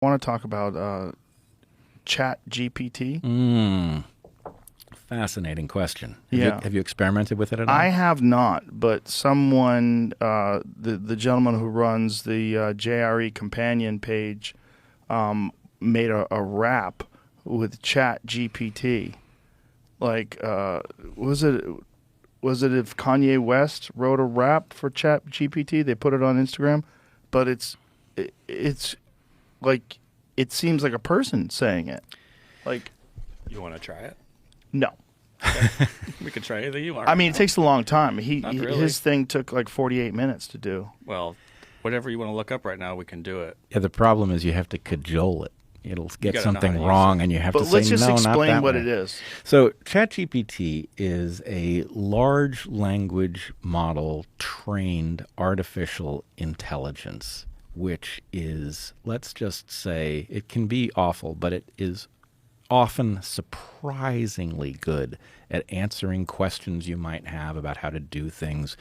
want to talk about Chat GPT. Fascinating question. Yeah. Have you experimented with it at all? I have not, but someone, the gentleman who runs the JRE companion page, made a rap with Chat GPT. Like, was it if Kanye West wrote a rap for Chat GPT? They put it on Instagram, but it's like it seems like a person saying it. Like, You want to try it? no. We could try anything you want. I mean, it takes a long time. Not really. His thing took like 48 minutes to do. Well, whatever you want to look up right now, we can do it. Yeah, the problem is you have to cajole it. It'll get gotta know how something to use wrong, it. and you have But to say, let's just no, not explain that what way. it is. So ChatGPT is a large language model trained artificial intelligence, which is, let's just say, it can be awful, but it is often surprisingly good at answering questions you might have about how to do things.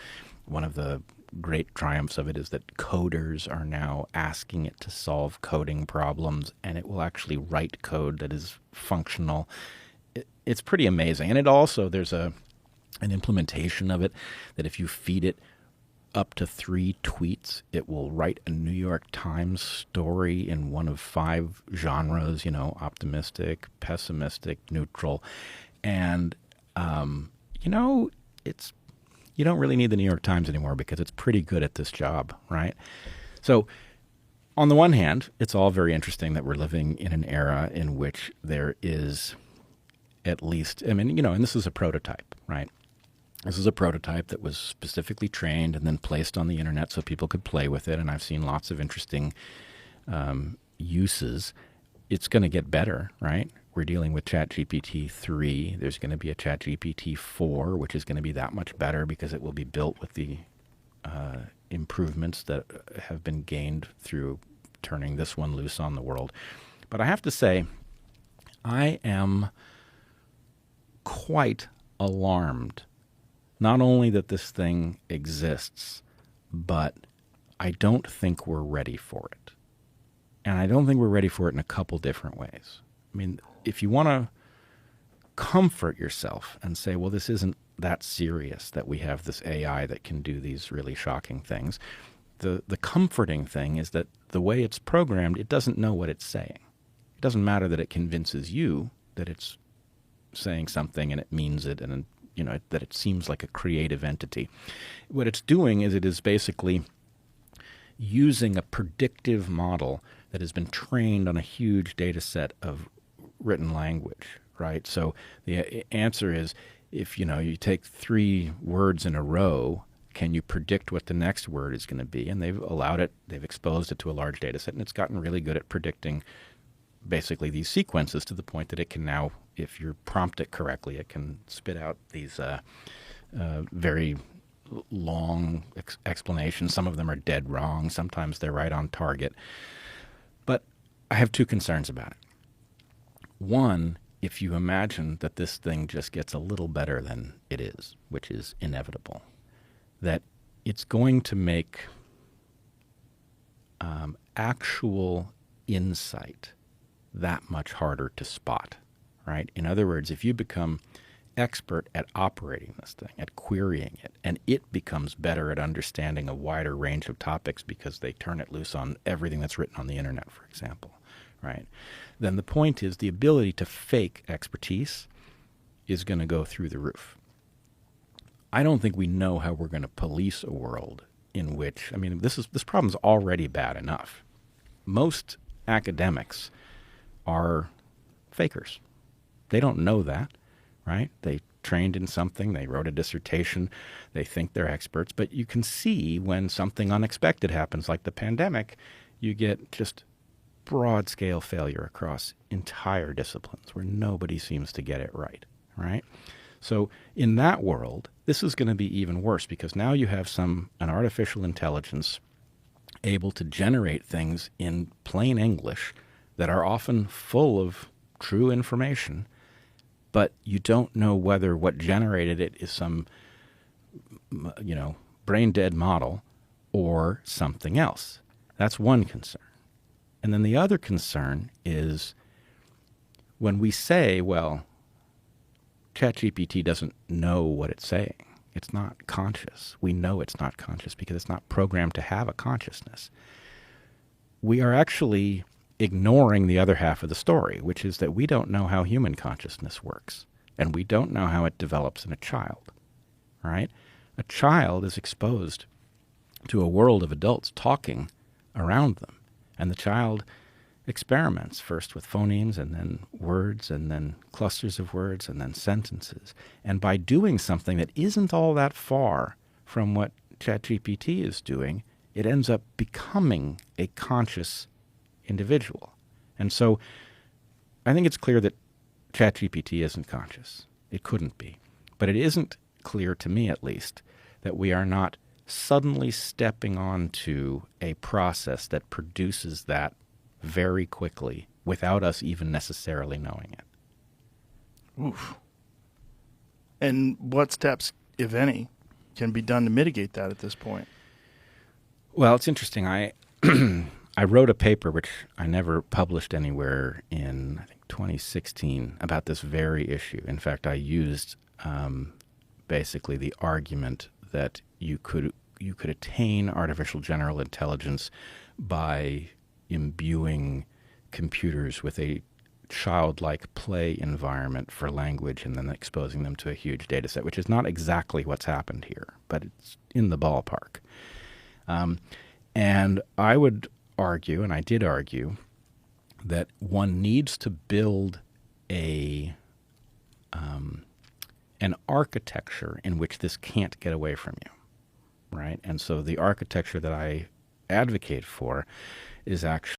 One of the great triumphs of it is that coders are now asking it to solve coding problems, and it will actually write code that is functional. It's pretty amazing. And it also, there's an implementation of it that if you feed it up to 3 tweets, it will write a New York Times story in one of 5 genres, optimistic, pessimistic, neutral. And, it's you don't really need the New York Times anymore because it's pretty good at this job, right? So on the one hand, it's all very interesting that we're living in an era in which there is at least, and this is a prototype, right? This is a prototype that was specifically trained and then placed on the internet so people could play with it, and I've seen lots of interesting uses. It's going to get better, right? We're dealing with ChatGPT 3. There's going to be a ChatGPT 4, which is going to be that much better because it will be built with the improvements that have been gained through turning this one loose on the world. But I have to say, I am quite alarmed, not only that this thing exists, but I don't think we're ready for it. And I don't think we're ready for it in a couple different ways. I mean, if you want to comfort yourself and say, well, this isn't that serious that we have this AI that can do these really shocking things, the comforting thing is that the way it's programmed, it doesn't know what it's saying. It doesn't matter that it convinces you that it's saying something and it means it and that it seems like a creative entity. What it's doing is it is basically using a predictive model that has been trained on a huge data set of written language, right? So the answer is, if you take 3 words in a row, can you predict what the next word is going to be? And they've exposed it to a large data set, and it's gotten really good at predicting basically these sequences to the point that it can now, if you prompt it correctly, it can spit out these very long explanations. Some of them are dead wrong. Sometimes they're right on target. But I have 2 concerns about it. One, if you imagine that this thing just gets a little better than it is, which is inevitable, that it's going to make actual insight that much harder to spot, right? In other words, if you become expert at operating this thing, at querying it, and it becomes better at understanding a wider range of topics because they turn it loose on everything that's written on the internet, for example, right? Then the point is the ability to fake expertise is going to go through the roof. I don't think we know how we're going to police a world in which, this problem's already bad enough. Most academics are fakers. They don't know that, right? They trained in something, they wrote a dissertation, they think they're experts, but you can see when something unexpected happens, like the pandemic, you get just broad-scale failure across entire disciplines where nobody seems to get it right, right? So in that world, this is going to be even worse because now you have an artificial intelligence able to generate things in plain English that are often full of true information, but you don't know whether what generated it is some, brain-dead model or something else. That's one concern. And then the other concern is when we say, well, ChatGPT doesn't know what it's saying. It's not conscious. We know it's not conscious because it's not programmed to have a consciousness. We are actually ignoring the other half of the story, which is that we don't know how human consciousness works, and we don't know how it develops in a child. Right? A child is exposed to a world of adults talking around them, and the child experiments first with phonemes and then words and then clusters of words and then sentences. And by doing something that isn't all that far from what ChatGPT is doing, it ends up becoming a conscious individual. And so I think it's clear that ChatGPT isn't conscious. It couldn't be. But it isn't clear, to me at least, that we are not suddenly stepping onto a process that produces that very quickly without us even necessarily knowing it. Oof. And what steps, if any, can be done to mitigate that at this point? Well, it's interesting. I I wrote a paper, which I never published anywhere, in, I think, 2016 about this very issue. In fact, I used basically the argument that you could attain artificial general intelligence by imbuing computers with a childlike play environment for language and then exposing them to a huge data set, which is not exactly what's happened here, but it's in the ballpark. And I would argue, and I did argue, that one needs to build an architecture in which this can't get away from you, right? And so the architecture that I advocate for is actually